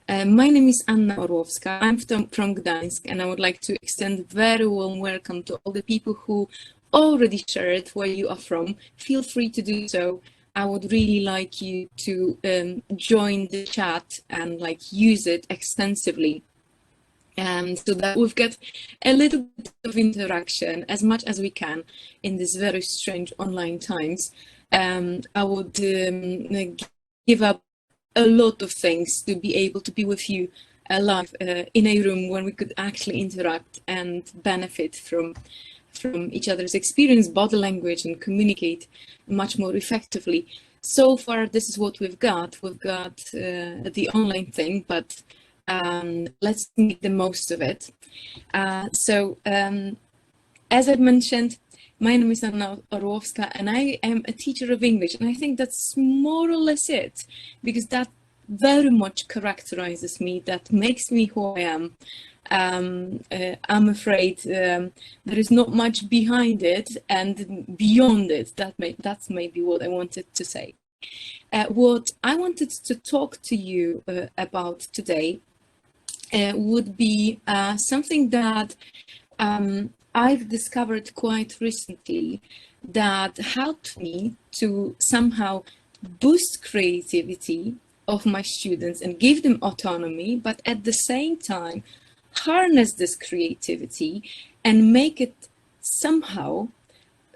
My name is Anna Orłowska. I'm from Gdańsk, and I would like to extend a very warm welcome to all the people who already shared where you are from. Feel free to do so. I would really like you to join the chat and use it extensively. So that we've got a little bit of interaction as much as we can in these very strange online times. I would give up a lot of things to be able to be with you live in a room when we could actually interact and benefit from each other's experience, body language, and communicate much more effectively. So far, this is what we've got. We've got the online thing, but let's make the most of it. As I mentioned, my name is Anna Orłowska, and I am a teacher of English, and I think that's more or less it, because that very much characterizes me, that makes me who I am. I'm afraid there is not much behind it and beyond it. That's maybe what I wanted to say. What I wanted to talk to you about today would be something that I've discovered quite recently that helped me to somehow boost creativity of my students and give them autonomy, but at the same time harness this creativity and make it somehow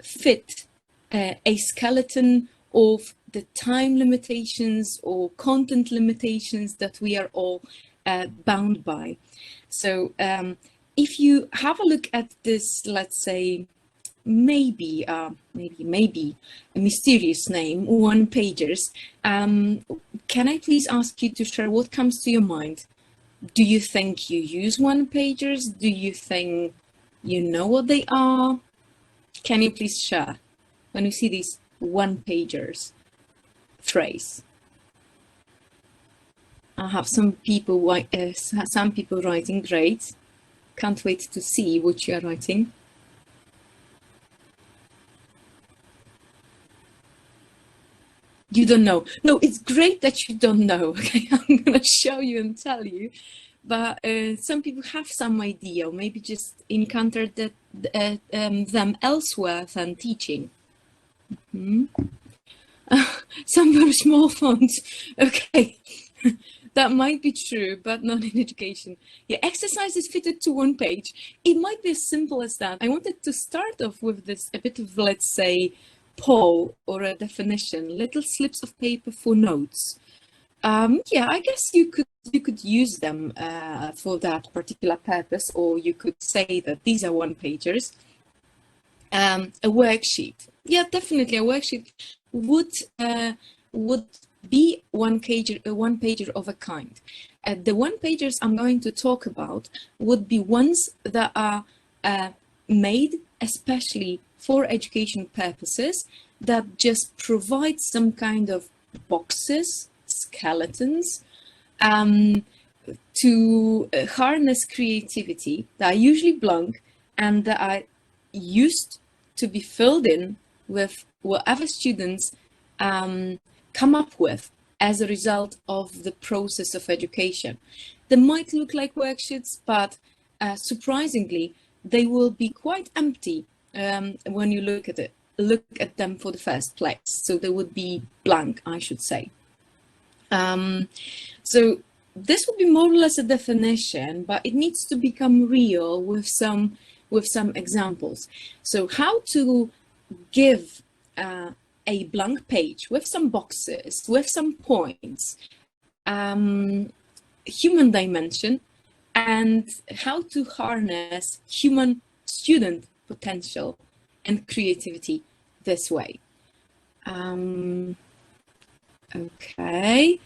fit a skeleton of the time limitations or content limitations that we are all bound by. So if you have a look at this, let's say, maybe a mysterious name, one-pagers, can I please ask you to share what comes to your mind? Do you think you use one-pagers? Do you think you know what they are? Can you please share when you see these one-pagers phrase? I have some people writing. Great. Can't wait to see what you are writing. You don't know. No, it's great that you don't know. Okay, I'm going to show you and tell you. But some people have some idea, or maybe just encountered them elsewhere than teaching. Some very small fonts. Okay. That might be true, but not in education. Yeah, exercise is fitted to one page. It might be as simple as that. I wanted to start off with this, a bit of, let's say, poll or a definition, little slips of paper for notes. Yeah, I guess you could use them for that particular purpose, or you could say that these are one-pagers. A worksheet. Yeah, definitely a worksheet would be one pager of a kind. The one-pagers I'm going to talk about would be ones that are made especially for education purposes, that just provide some kind of boxes, skeletons, to harness creativity, that are usually blank and that are used to be filled in with whatever students come up with as a result of the process of education. They might look like worksheets, but surprisingly, they will be quite empty when you look at them for the first place. So they would be blank, I should say. So this would be more or less a definition, but it needs to become real with some examples. So how to give a blank page with some boxes, with some points, human dimension, and how to harness human student potential and creativity this way. Okay.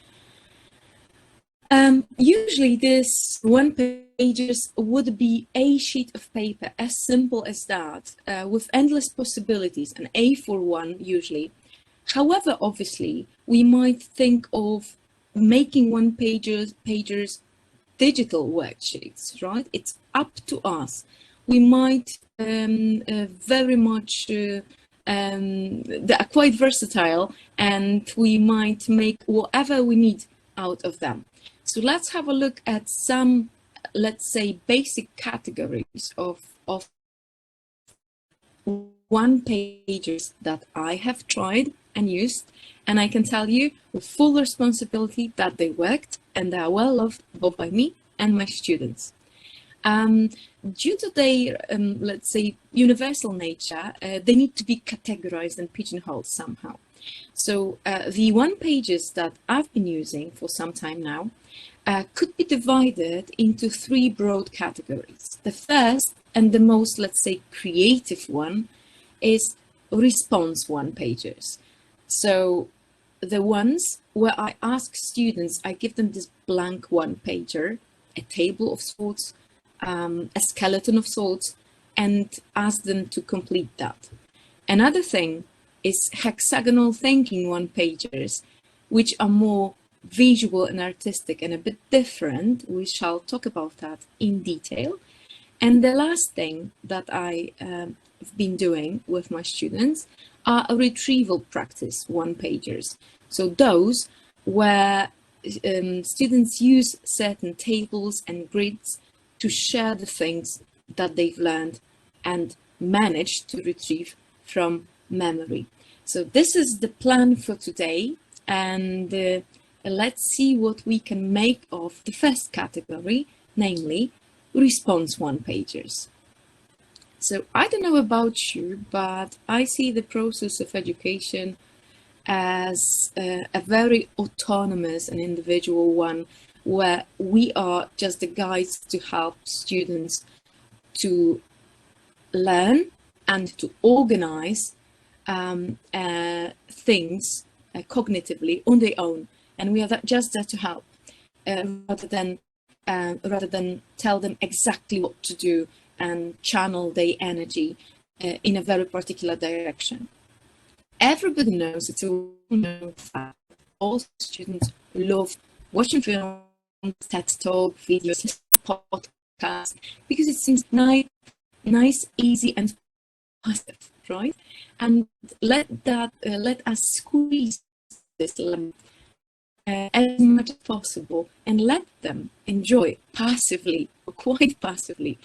Usually this one-pagers would be a sheet of paper, as simple as that, with endless possibilities, an A4 usually. However, obviously, we might think of making one-pagers digital worksheets, right? It's up to us. We might very much, they are quite versatile, and we might make whatever we need out of them. So let's have a look at some, let's say, basic categories of one pages that I have tried and used, and I can tell you with full responsibility that they worked and they are well loved both by me and my students. Due to their, let's say, universal nature, they need to be categorized and pigeonholed somehow. So the one pages that I've been using for some time now could be divided into three broad categories. The first and the most, let's say, creative one is response one pages. So the ones where I ask students, I give them this blank one pager, a table of sorts, a skeleton of sorts, and ask them to complete that. Another thing is hexagonal thinking one pagers, which are more visual and artistic and a bit different. We shall talk about that in detail. And the last thing that I have been doing with my students are a retrieval practice one pagers. So those where students use certain tables and grids to share the things that they've learned and managed to retrieve from memory. So this is the plan for today, and let's see what we can make of the first category, namely response one pagers. So I don't know about you, but I see the process of education as a very autonomous and individual one, where we are just the guides to help students to learn and to organize things cognitively on their own, and we are just there to help rather than tell them exactly what to do and channel their energy in a very particular direction. Everybody knows, it's a well-known fact, all students love watching films, TED Talk, videos, podcasts, because it seems nice, easy, and positive, right? And let us squeeze this limit as much as possible and let them enjoy passively or quite passively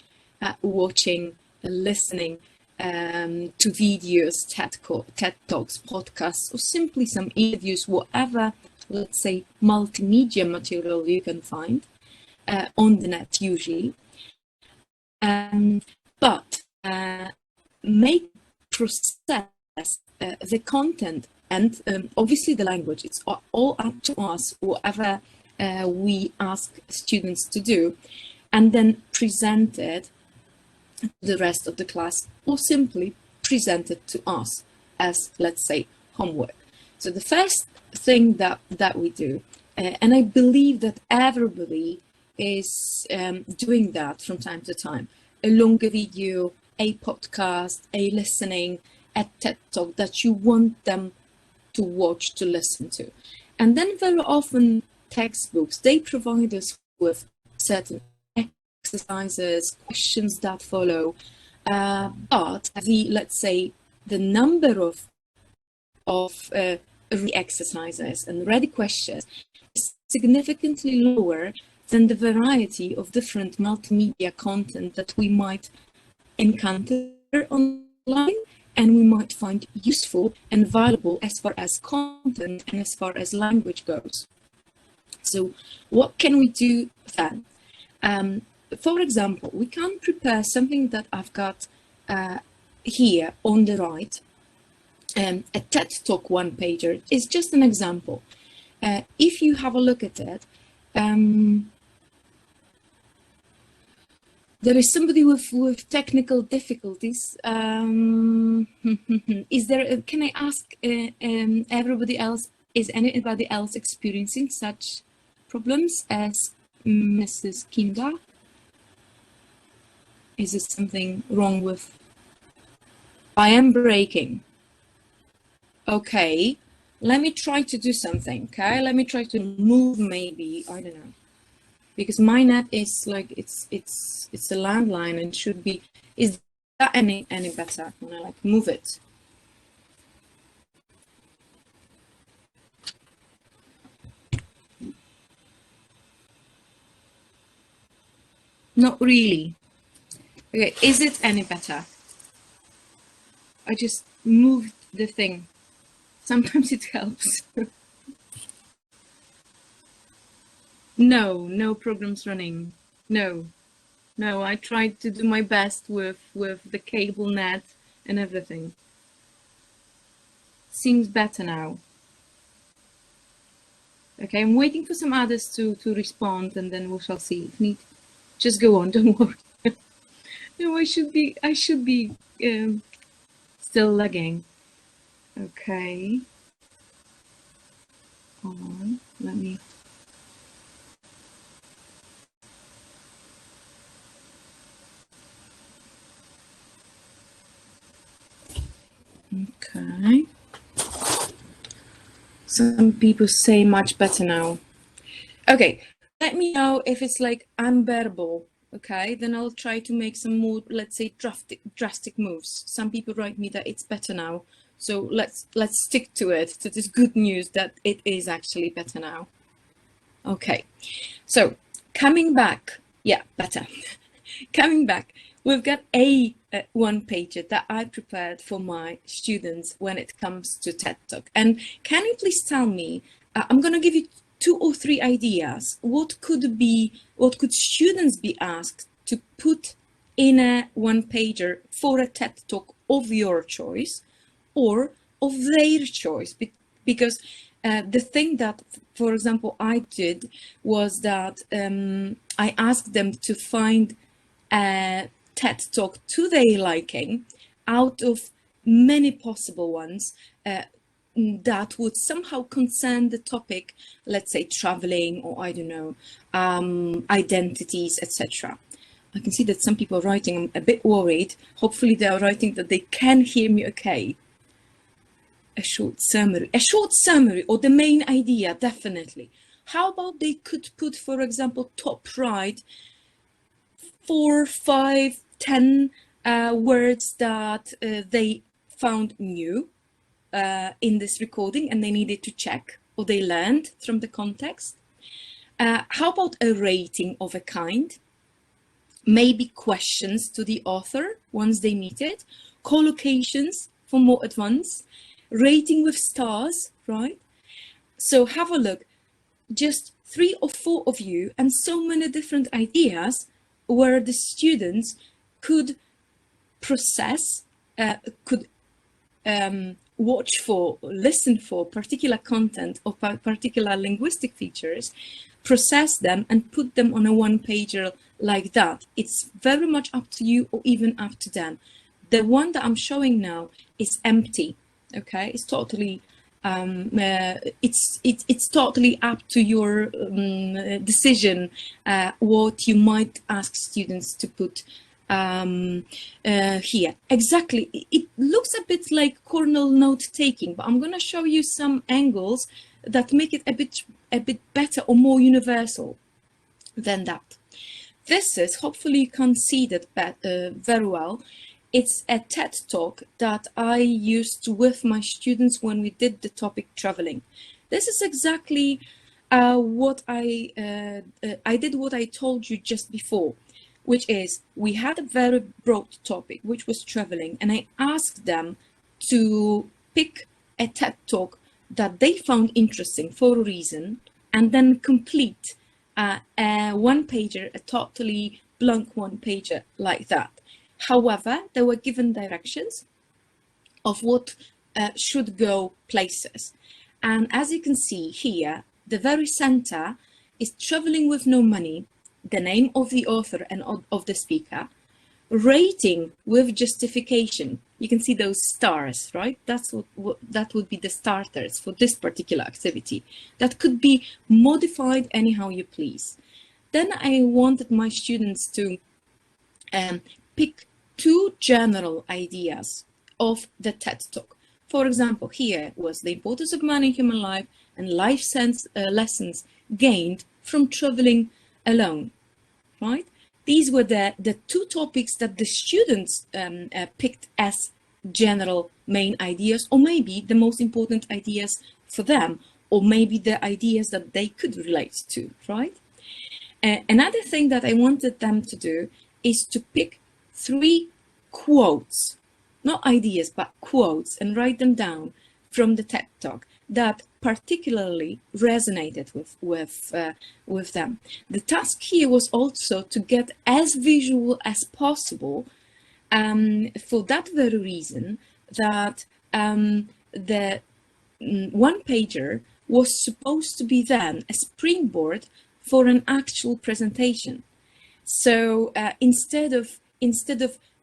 watching, listening to videos, TED Talks, podcasts, or simply some interviews, whatever, let's say, multimedia material you can find on the net usually. But make process the content and obviously the language. It's all up to us, whatever we ask students to do, and then present it to the rest of the class, or simply present it to us as, let's say, homework. So the first thing that we do, and I believe that everybody is doing that from time to time, a longer video, a podcast, a listening, a TED Talk that you want them to watch, to listen to. And then very often textbooks, they provide us with certain exercises, questions that follow, but let's say the number of exercises and ready questions is significantly lower than the variety of different multimedia content that we might encounter online and we might find useful and valuable as far as content and as far as language goes. So what can we do then? For example, we can prepare something that I've got here on the right. A TED Talk one pager is just an example. If you have a look at it, there is somebody with technical difficulties. Is there? Can I ask everybody else? Is anybody else experiencing such problems as Mrs. Kinga? Is there something wrong with? I am breaking. Okay, let me try to do something. Okay, let me try to move. Maybe, I don't know, because my net is like it's a landline and should be. Is that any better when I like move it? Not really. Okay, is it any better? I just moved the thing. Sometimes it helps. No, no programs running. No, no, I tried to do my best with the cable net and everything. Seems better now. Okay, I'm waiting for some others to respond, and then we shall see. If need, just go on, don't worry. No, I should be still lagging. Okay. Hold on, let me. Okay. Some people say much better now. Okay, let me know if it's like unbearable. Okay, then I'll try to make some more, let's say, drastic moves. Some people write me that it's better now, so let's stick to it. So it's good news that it is actually better now. Okay, so coming back, yeah, better. Coming back, we've got a one-pager that I prepared for my students when it comes to TED Talk. And can you please tell me, I'm going to give you 2 or 3 ideas. What could students be asked to put in a one-pager for a TED Talk of your choice or of their choice? Because the thing that, for example, I did was that I asked them to find a TED Talk to their liking out of many possible ones that would somehow concern the topic, let's say traveling, or I don't know, identities, etc. I can see that some people are writing. I'm a bit worried. Hopefully they are writing that they can hear me okay. A short summary or the main idea, definitely. How about they could put, for example, top right, 4, 5, 10 words that they found new in this recording and they needed to check, or they learned from the context. How about a rating of a kind? Maybe questions to the author once they meet it, collocations for more advanced, rating with stars, right? So have a look, just 3 or 4 of you and so many different ideas where the students could process, could watch for, listen for particular content or particular linguistic features, process them and put them on a one-pager like that. It's very much up to you or even up to them. The one that I'm showing now is empty. Okay, it's totally it's totally up to your decision what you might ask students to put here. Exactly, it looks a bit like Cornell note taking, but I'm going to show you some angles that make it a bit better or more universal than that. This is, hopefully you can see that very well. It's a TED Talk that I used with my students when we did the topic traveling. This is exactly what I did what I told you just before, which is we had a very broad topic, which was traveling, and I asked them to pick a TED Talk that they found interesting for a reason, and then complete a one-pager, a totally blank one-pager like that. However, they were given directions of what should go places. And as you can see here, the very center is traveling with no money, the name of the author and of the speaker, rating with justification. You can see those stars, right? That's that would be the starters for this particular activity. That could be modified anyhow you please. Then I wanted my students to pick 2 general ideas of the TED Talk. For example, here was the importance of money in human life and life lessons gained from traveling alone, right? These were the 2 topics that the students picked as general main ideas, or maybe the most important ideas for them, or maybe the ideas that they could relate to, right? Another thing that I wanted them to do is to pick 3 quotes, not ideas, but quotes, and write them down from the TED Talk that particularly resonated with them. The task here was also to get as visual as possible, for that very reason that the one-pager was supposed to be then a springboard for an actual presentation. So instead of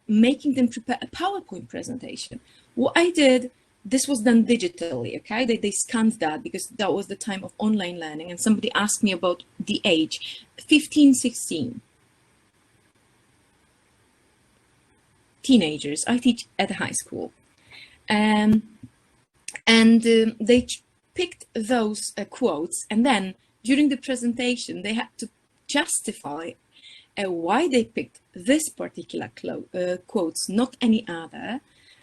making them prepare a PowerPoint presentation, what I did, this was done digitally, okay? They scanned that because that was the time of online learning, and somebody asked me about the age, 15, 16. Teenagers, I teach at a high school. And they picked those quotes, and then during the presentation, they had to justify why they picked this particular quotes, not any other,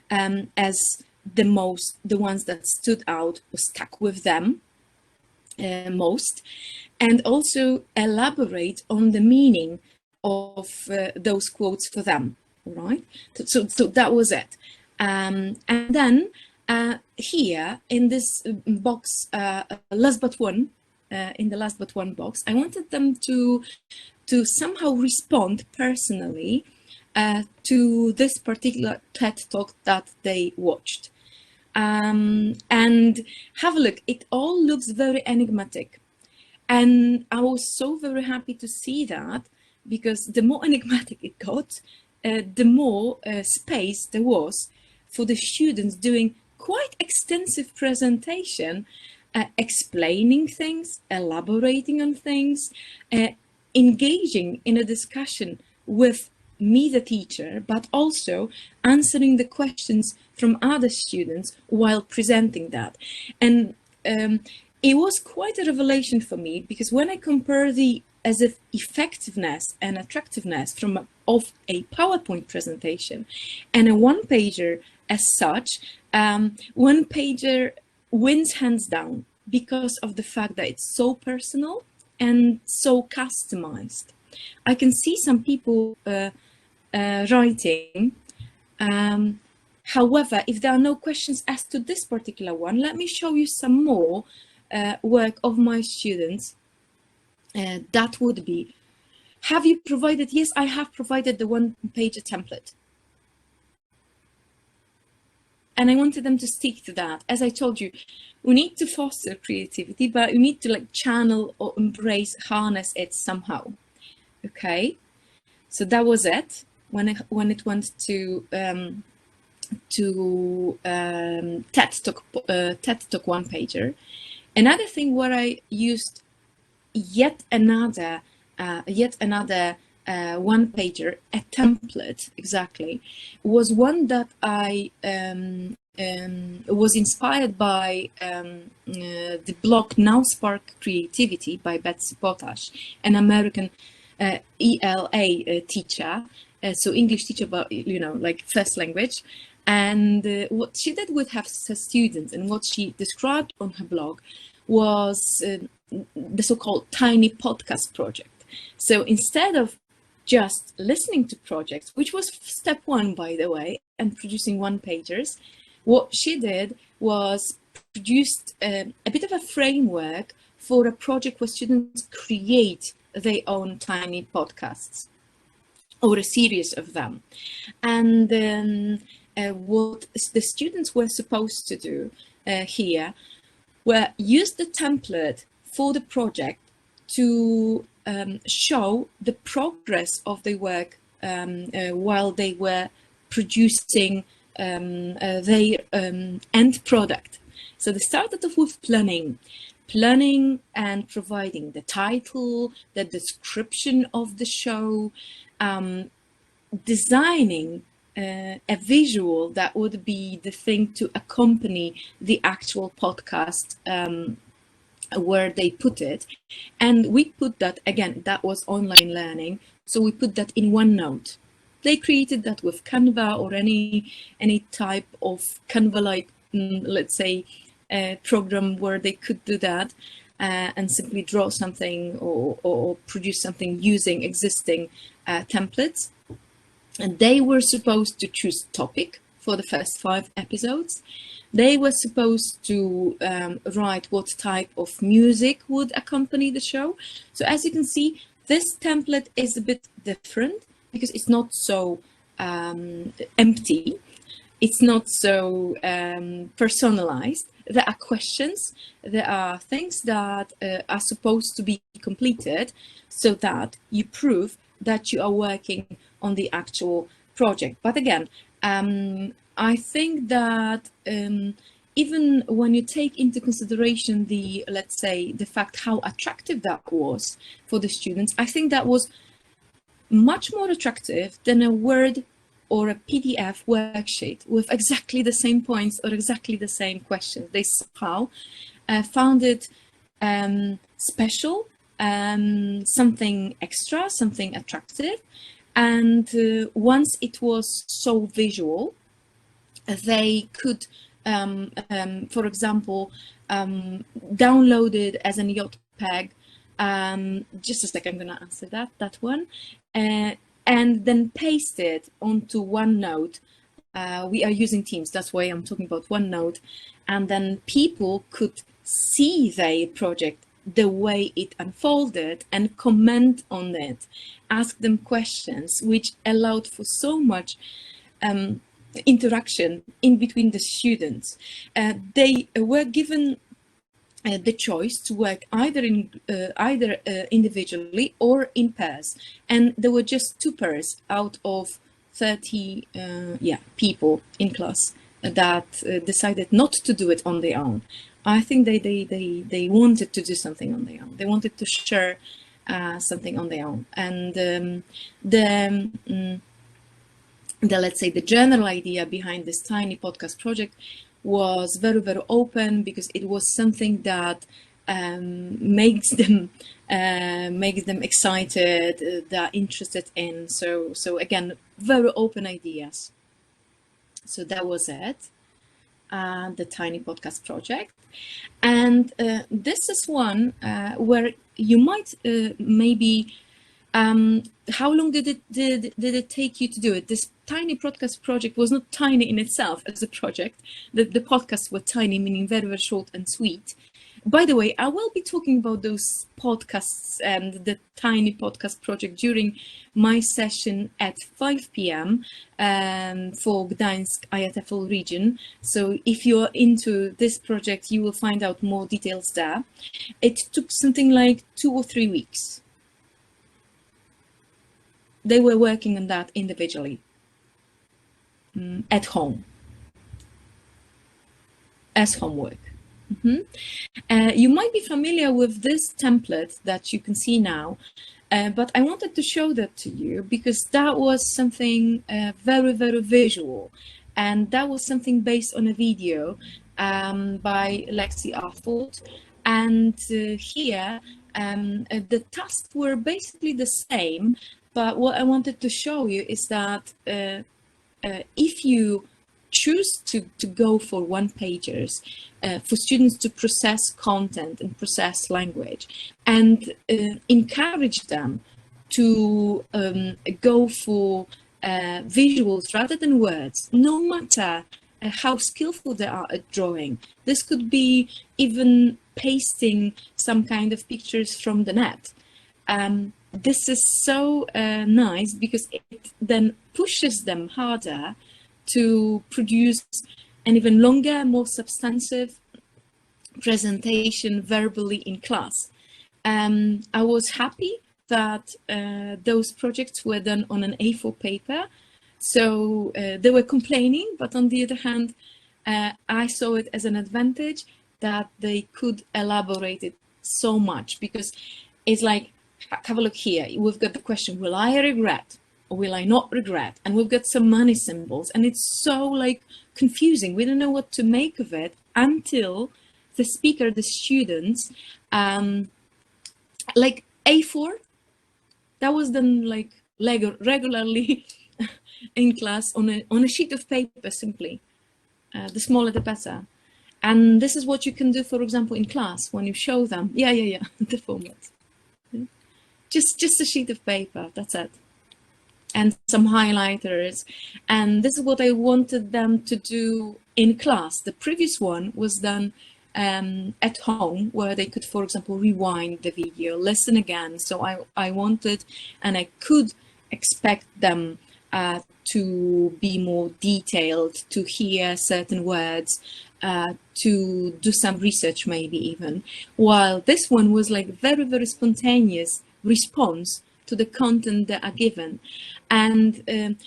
as the ones that stood out or stuck with them most, and also elaborate on the meaning of those quotes for them. Right? So that was it. And then here in this box, last but one, in the last but one box, I wanted them to somehow respond personally to this particular TED Talk that they watched. And have a look, it all looks very enigmatic. And I was so very happy to see that, because the more enigmatic it got, the more space there was for the students doing quite extensive presentation, explaining things, elaborating on things, engaging in a discussion with me, the teacher, but also answering the questions from other students while presenting that. And it was quite a revelation for me, because when I compare the effectiveness and attractiveness of a PowerPoint presentation and a one-pager as such, one-pager wins hands down because of the fact that it's so personal and so customized. I can see some people writing, however, if there are no questions as to this particular one, let me show you some more work of my students. That would be, have you provided? Yes, I have provided the one-pager template. And I wanted them to stick to that. As I told you, we need to foster creativity, but we need to channel or embrace, harness it somehow. Okay, so that was it. When it went to TED Talk one-pager. Another thing where I used yet another one-pager, a template exactly, was one that I was inspired by the blog Now Spark Creativity by Betsy Potash, an American ELA teacher, so English teacher, but like first language. And what she did with her students, and what she described on her blog, was the so-called tiny podcast project. So instead of just listening to projects, which was step one, by the way, and producing one-pagers, what she did was produced a bit of a framework for a project where students create their own tiny podcasts, or a series of them. And what the students were supposed to do here were use the template for the project to show the progress of their work while they were producing their end product. So they started off with planning and providing the title, the description of the show, designing a visual that would be the thing to accompany the actual podcast where they put it. And we put that, again, that was online learning, so we put that in OneNote. They created that with Canva or any type of Canva-like, let's say, program where they could do that. and simply draw something or produce something using existing templates. And they were supposed to choose topic for the first 5 episodes. They were supposed to write what type of music would accompany the show. So as you can see, this template is a bit different because it's not so empty. It's not so personalized. There are questions, there are things that are supposed to be completed so that you prove that you are working on the actual project. But again, I think that even when you take into consideration the, let's say, the fact how attractive that was for the students, I think that was much more attractive than a Word or a PDF worksheet with exactly the same points or exactly the same questions. They somehow found it special, something extra, something attractive. And once it was so visual, they could, for example, download it as an JPEG. Just a second, I'm going to answer that one. And then paste it onto OneNote. We are using Teams, that's why I'm talking about OneNote. And then people could see their project, the way it unfolded, and comment on it, ask them questions, which allowed for so much interaction in between the students. They were given the choice to work either individually or in pairs, and there were just 2 pairs out of 30 people in class that decided not to do it on their own. I think they wanted to do something on their own. They wanted to share something on their own, and the let's say the general idea behind this tiny podcast project was very, very open, because it was something that makes them excited, they're interested in. So again, very open ideas. So that was it, the tiny podcast project. And this is one where you might maybe, how long did it take you to do it? This tiny podcast project was not tiny in itself as a project. The podcasts were tiny, meaning very, very short and sweet. By the way, I will be talking about those podcasts and the tiny podcast project during my session at 5 p.m. For Gdańsk IATEFL region. So if you're into this project, you will find out more details there. It took something like 2 or 3 weeks. They were working on that individually, at home, as homework. You might be familiar with this template that you can see now, but I wanted to show that to you because that was something very, very visual, and that was something based on a video by Lexi Arthur. And here, the tasks were basically the same, but what I wanted to show you is that if you choose to go for one-pagers, for students to process content and process language, and encourage them to go for visuals rather than words, no matter how skillful they are at drawing. This could be even pasting some kind of pictures from the net. This is so nice because it then pushes them harder to produce an even longer, more substantive presentation verbally in class. I was happy that those projects were done on an A4 paper. So they were complaining, but on the other hand, I saw it as an advantage that they could elaborate it so much, because it's like, have a look here. We've got the question, will I regret or will I not regret? And we've got some money symbols, and it's so like confusing. We don't know what to make of it until the speaker, the students, like A4, that was done like regularly in class on a sheet of paper simply. The smaller the better. And this is what you can do, for example, in class when you show them. Yeah, the format. Just a sheet of paper, that's it. And some highlighters. And this is what I wanted them to do in class. The previous one was done at home, where they could, for example, rewind the video, listen again. So I wanted, and I could expect them to be more detailed, to hear certain words, to do some research maybe even, while this one was like very, very spontaneous response to the content that are given. And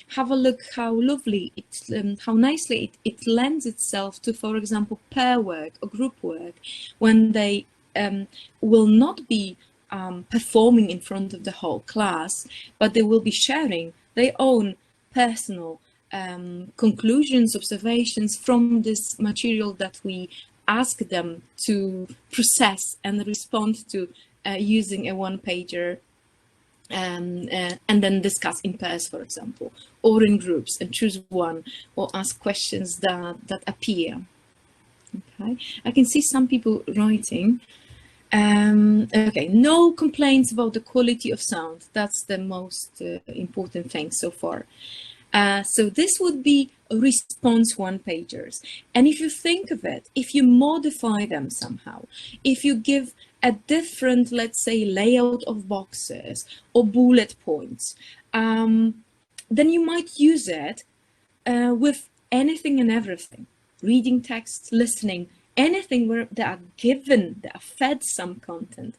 have a look how lovely it, how nicely it lends itself to, for example, pair work or group work, when they will not be performing in front of the whole class, but they will be sharing their own personal conclusions, observations from this material that we ask them to process and respond to using a one-pager, and then discuss in pairs, for example, or in groups, and choose one, or ask questions that appear. Okay, I can see some people writing. Okay, no complaints about the quality of sound. That's the most important thing so far. So this would be response one-pagers. And if you think of it, if you modify them somehow, if you give a different, let's say, layout of boxes or bullet points, then you might use it with anything and everything. Reading text, listening, anything where they are given, they are fed some content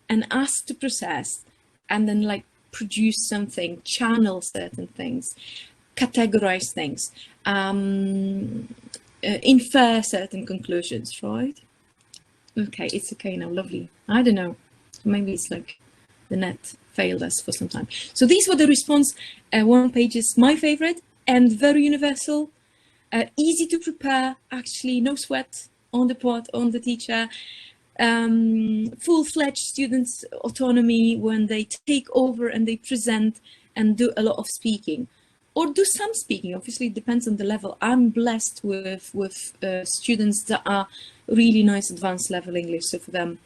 and asked to process, and then like produce something, channel certain things, categorize things, infer certain conclusions, right? Okay, it's okay now, lovely. I don't know, maybe it's like the net failed us for some time. So these were the response one pages, my favorite, and very universal, easy to prepare, actually, no sweat on the part, on the teacher, full-fledged students' autonomy when they take over and they present and do a lot of speaking. Or do some speaking, obviously it depends on the level. I'm blessed with students that are really nice advanced level English, so for them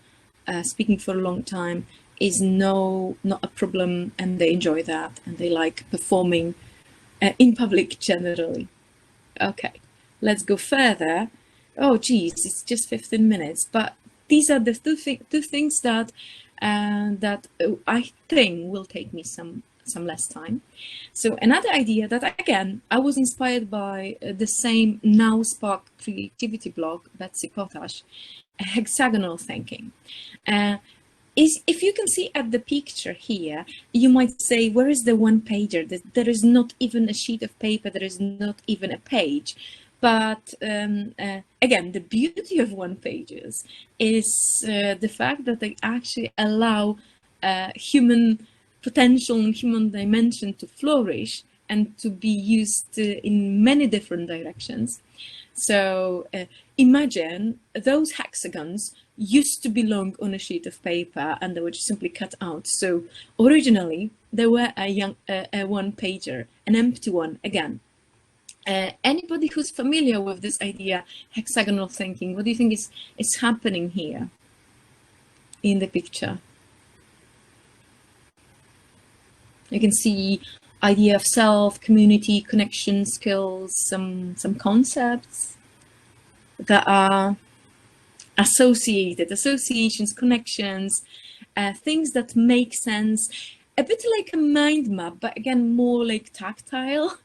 speaking for a long time is not a problem, and they enjoy that, and they like performing in public generally. Okay, let's go further. Oh geez, it's just 15 minutes, but these are the two things that I think will take me some less time. So another idea that, again, I was inspired by the same Now Spark Creativity blog, Betsy Potash, hexagonal thinking. Is if you can see at the picture here, you might say, where is the one pager? There is not even a sheet of paper, there is not even a page. But again, the beauty of one pages is the fact that they actually allow human potential and human dimension to flourish and to be used in many different directions. So imagine those hexagons used to belong on a sheet of paper and they were just simply cut out. So originally they were a one pager, an empty one again. Anybody who's familiar with this idea, hexagonal thinking, what do you think is happening here in the picture? You can see idea of self, community, connection, skills, some concepts that are associated, associations, connections, things that make sense. A bit like a mind map, but again, more like tactile,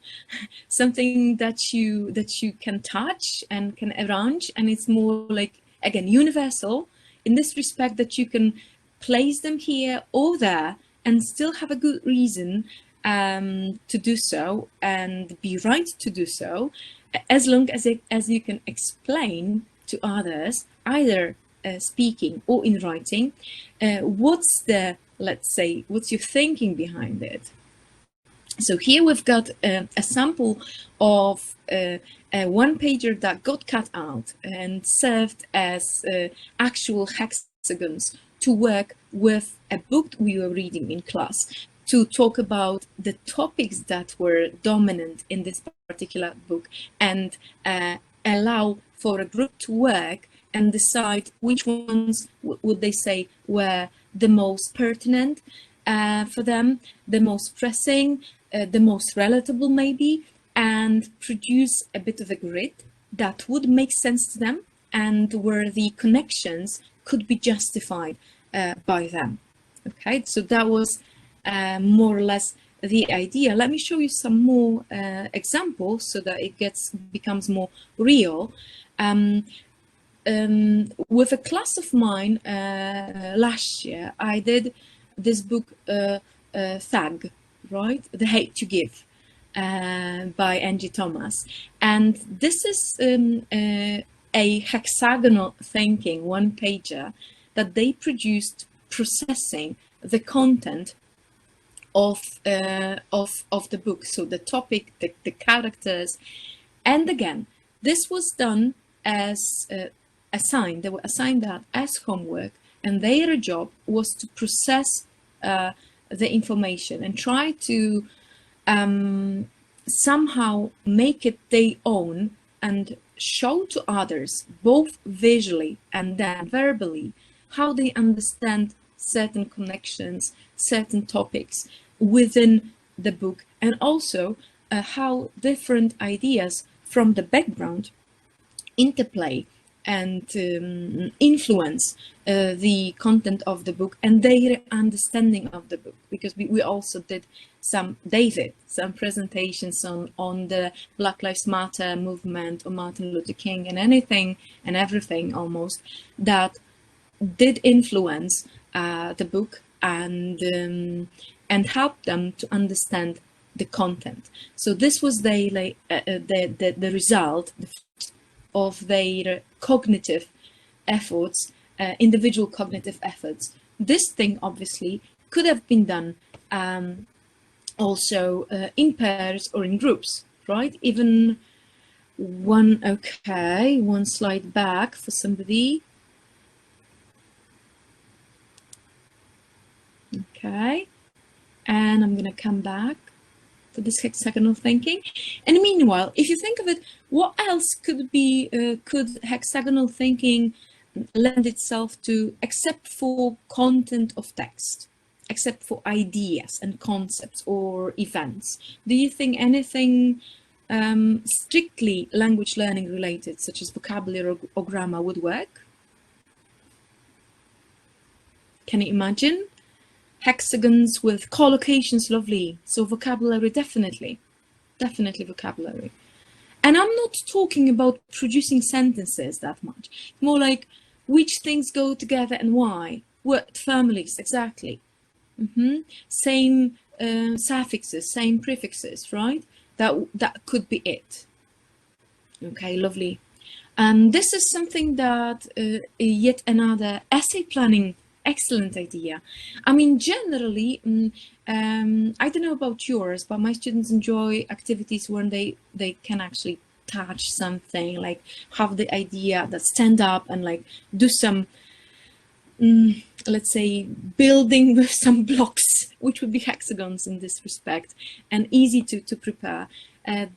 something that you can touch and can arrange. And it's more like, again, universal in this respect, that you can place them here or there and still have a good reason to do so and be right to do so, as long as you can explain to others, either speaking or in writing, what's your thinking behind it. So here we've got a sample of a one pager that got cut out and served as actual hexagons to work with a book we were reading in class, to talk about the topics that were dominant in this particular book and allow for a group to work and decide which ones would they say were the most pertinent for them, the most pressing, the most relatable maybe, and produce a bit of a grid that would make sense to them and where the connections could be justified by them. Okay, so that was more or less the idea. Let me show you some more examples so that it becomes more real. With a class of mine last year, I did this book, Thag, right? The Hate to Give, by Angie Thomas. And this is a hexagonal thinking one-pager that they produced processing the content of the book. So the topic, the characters, and again, this was done as assigned. They were assigned that as homework, and their job was to process the information and try to somehow make it their own and show to others, both visually and then verbally, how they understand certain connections, certain topics within the book, and also how different ideas from the background interplay and influence the content of the book and their understanding of the book, because we also did some presentations on the Black Lives Matter movement, or Martin Luther King, and anything and everything almost that did influence the book and help them to understand the content. So this was the result of their cognitive efforts, individual cognitive efforts. This thing obviously could have been done also in pairs or in groups, right? Even one slide back for somebody. Okay, and I'm gonna come back to this hexagonal thinking. And meanwhile, if you think of it, what else could hexagonal thinking lend itself to, except for content of text, except for ideas and concepts or events? Do you think anything strictly language learning related, such as vocabulary or grammar, would work? Can you imagine? Hexagons with collocations, lovely. So vocabulary, definitely vocabulary. And I'm not talking about producing sentences that much, more like which things go together and why, what families, exactly. Same suffixes, same prefixes, right? That could be it. Okay, lovely. And this is something that yet another essay planning, excellent idea. I mean, generally, I don't know about yours, but my students enjoy activities when they can actually touch something, like have the idea that stand up and like do some, let's say, building with some blocks, which would be hexagons in this respect, and easy to prepare.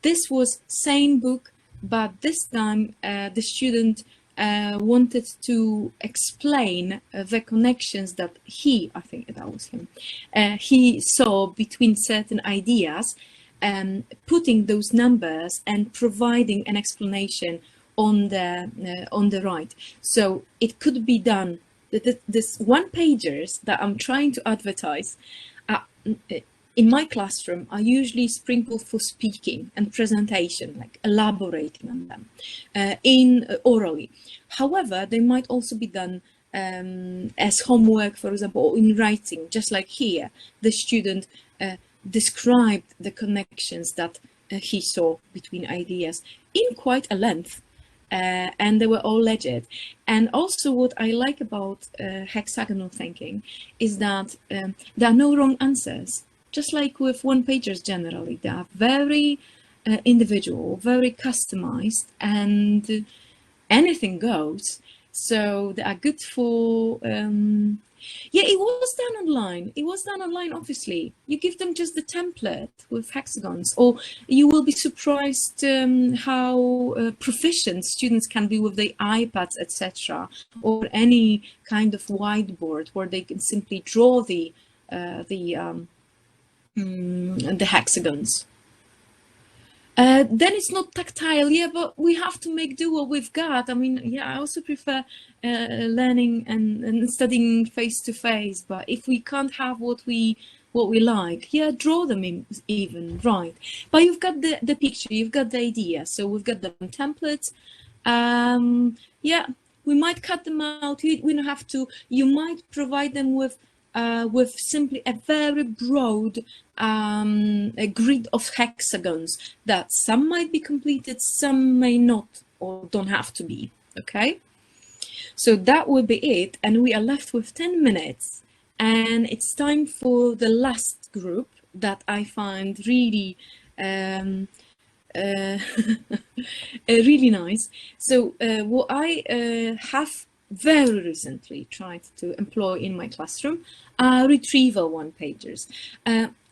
This was same book, but this time the student wanted to explain the connections that I think that was him, he saw between certain ideas, putting those numbers and providing an explanation on the right. So it could be done. This one-pagers that I'm trying to advertise in my classroom are usually sprinkled for speaking and presentation, like elaborating on them orally. However, they might also be done as homework, for example, or in writing, just like here, the student described the connections that he saw between ideas in quite a length, and they were all legit. And also what I like about hexagonal thinking is that there are no wrong answers. Just like with one-pagers generally, they are very individual, very customized, and anything goes. So they are good for Yeah, it was done online. It was done online, obviously. You give them just the template with hexagons, or you will be surprised how proficient students can be with the iPads, etc., or any kind of whiteboard where they can simply draw the hexagons. Then it's not tactile, yeah, but we have to make do what we've got. I mean, yeah, I also prefer learning and studying face to face. But if we can't have what we like, yeah, draw them in, even, right? But you've got the picture, you've got the idea. So we've got the templates. Yeah, we might cut them out. We don't have to. You might provide them with simply a very broad a grid of hexagons that some might be completed, some may not, or don't have to be. Okay, so that will be it, and we are left with 10 minutes, and it's time for the last group that I find really really nice. So what I have very recently tried to employ in my classroom are retrieval one-pagers.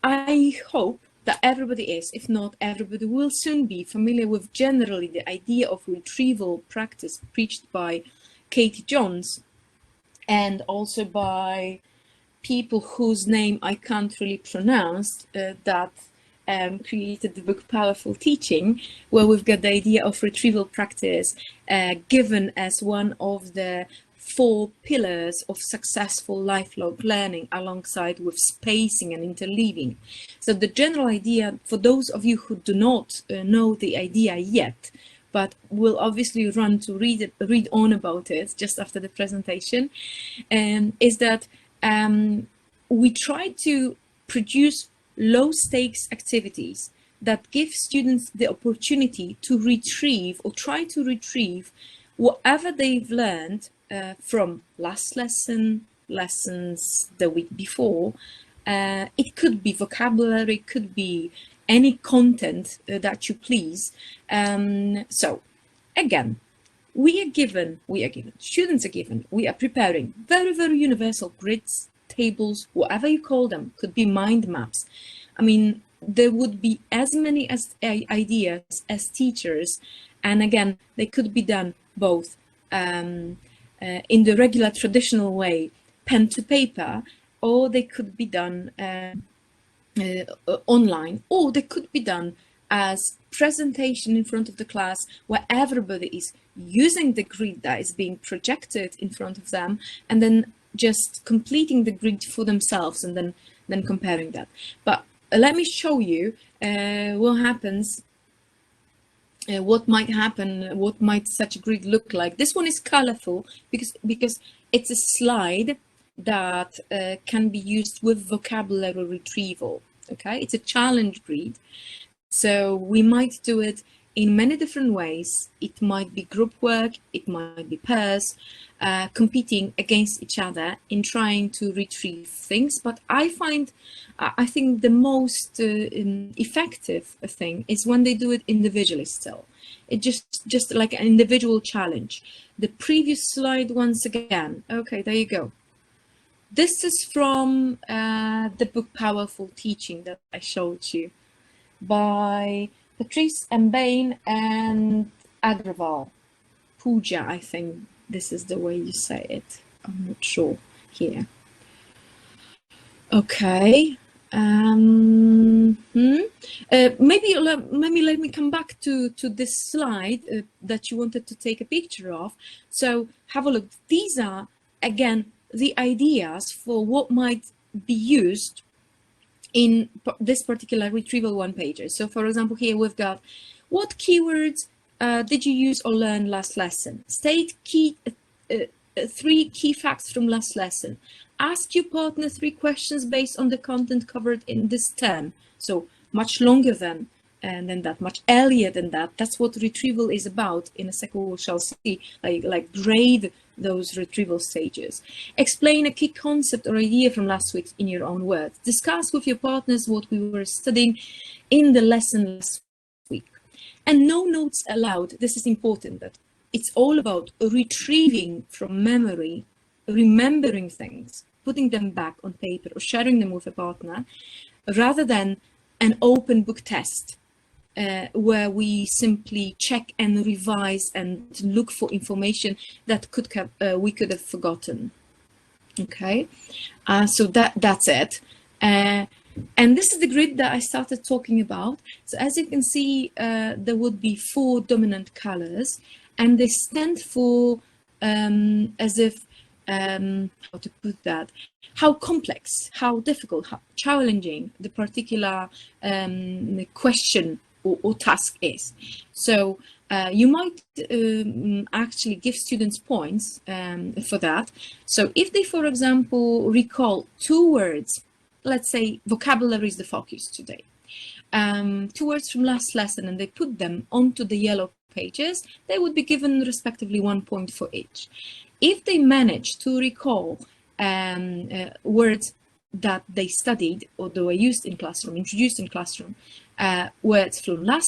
I hope that everybody is, if not everybody will soon be familiar with generally the idea of retrieval practice preached by Katie Jones and also by people whose name I can't really pronounce that created the book Powerful Teaching, where we've got the idea of retrieval practice given as one of the 4 pillars of successful lifelong learning, alongside with spacing and interleaving. So the general idea, for those of you who do not know the idea yet, but will obviously run to read on about it just after the presentation, is that we try to produce low stakes activities that give students the opportunity to retrieve or try to retrieve whatever they've learned from last lesson, lessons the week before. It could be vocabulary, it could be any content that you please. So again, students are given, we are preparing very, very universal grids, tables, whatever you call them, could be mind maps. I mean, there would be as many as ideas as teachers, and again, they could be done both in the regular traditional way, pen to paper, or they could be done online, or they could be done as presentation in front of the class, where everybody is using the grid that is being projected in front of them, and then just completing the grid for themselves, and then comparing that. But let me show you what happens. What might happen, what might such a grid look like. This one is colorful because it's a slide that can be used with vocabulary retrieval. Okay, it's a challenge grid. So we might do it in many different ways. It might be group work, it might be pairs, competing against each other in trying to retrieve things. But I think the most effective thing is when they do it individually still. It just like an individual challenge. The previous slide once again. Okay, there you go. This is from the book Powerful Teaching that I showed you, by Patrice Mbain and Agrawal. Pooja, I think this is the way you say it. I'm not sure here. Okay. Maybe let me come back to this slide that you wanted to take a picture of. So have a look. These are, again, the ideas for what might be used in this particular retrieval one-pager. So for example, here we've got, what keywords did you use or learn last lesson? State 3 key facts from last lesson. Ask your partner 3 questions based on the content covered in this term. So much longer than that, much earlier than that. That's what retrieval is about. In a second we shall see, like grade those retrieval stages. Explain a key concept or idea from last week in your own words. Discuss with your partners what we were studying in the lesson last week. And no notes allowed. This is important, that it's all about retrieving from memory, remembering things, putting them back on paper or sharing them with a partner, rather than an open book test where we simply check and revise and look for information that we could have forgotten. Okay, so that's it. And this is the grid that I started talking about. So as you can see, there would be 4 dominant colors, and they stand for as if, how to put that, how complex, how difficult, how challenging the particular question or task is. So you might actually give students points for that. So if they, for example, recall 2 words, let's say vocabulary is the focus today, 2 words from last lesson, and they put them onto the yellow pages, they would be given respectively 1 point for each. If they manage to recall words that they studied or they were used in classroom, introduced in classroom, words from last